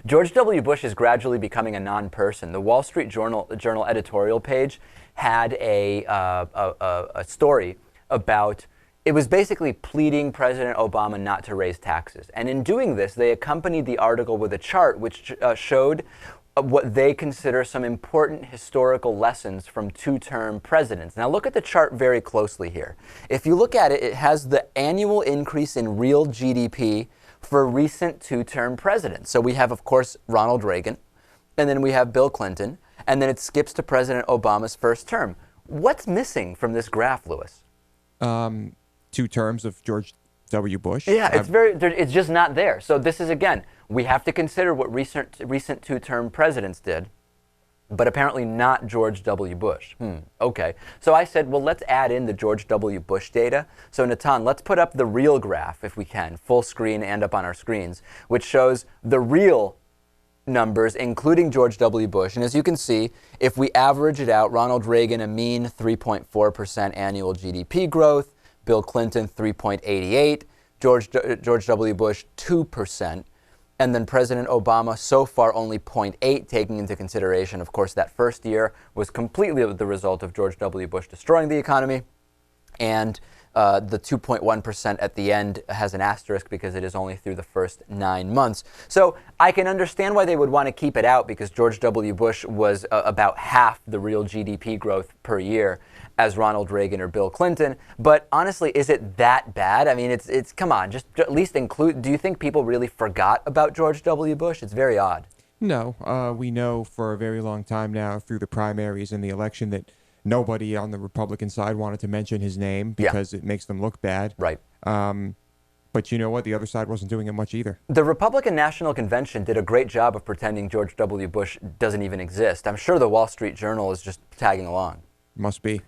George W. Bush is gradually becoming a non-person. The Wall Street Journal editorial page had a story about, it was basically pleading President Obama not to raise taxes. And in doing this, they accompanied the article with a chart which showed what they consider some important historical lessons from two-term presidents. Now look at the chart very closely here. If you look at it, it has the annual increase in real GDP for recent two-term presidents. So we have, of course, Ronald Reagan, and then we have Bill Clinton, and then it skips to President Obama's first term. What's missing from this graph, Lewis? 2 terms of George W. Bush. Yeah, it's just not there. So this is, again, we have to consider what recent two-term presidents did, but apparently not George W. Bush. Okay. So I said, well, let's add in the George W. Bush data. So Natan, let's put up the real graph, if we can, full screen and up on our screens, which shows the real numbers, including George W. Bush. And as you can see, if we average it out, Ronald Reagan, a mean 3.4% annual GDP growth, Bill Clinton, 3.88%, George W. Bush, 2%, and then President Obama, so far only 0.8%, taking into consideration, of course, that first year was completely the result of George W. Bush destroying the economy, and the 2.1% at the end has an asterisk because it is only through the first 9 months. So I can understand why they would want to keep it out, because George W. Bush was about half the real GDP growth per year as Ronald Reagan or Bill Clinton. But honestly, is it that bad? I mean, it's come on, just at least include. Do you think people really forgot about George W. Bush? It's very odd. No, we know for a very long time now through the primaries and the election that nobody on the Republican side wanted to mention his name because it makes them look bad. Right. But you know what? The other side wasn't doing it much either. The Republican National Convention did a great job of pretending George W. Bush doesn't even exist. I'm sure the Wall Street Journal is just tagging along. Must be.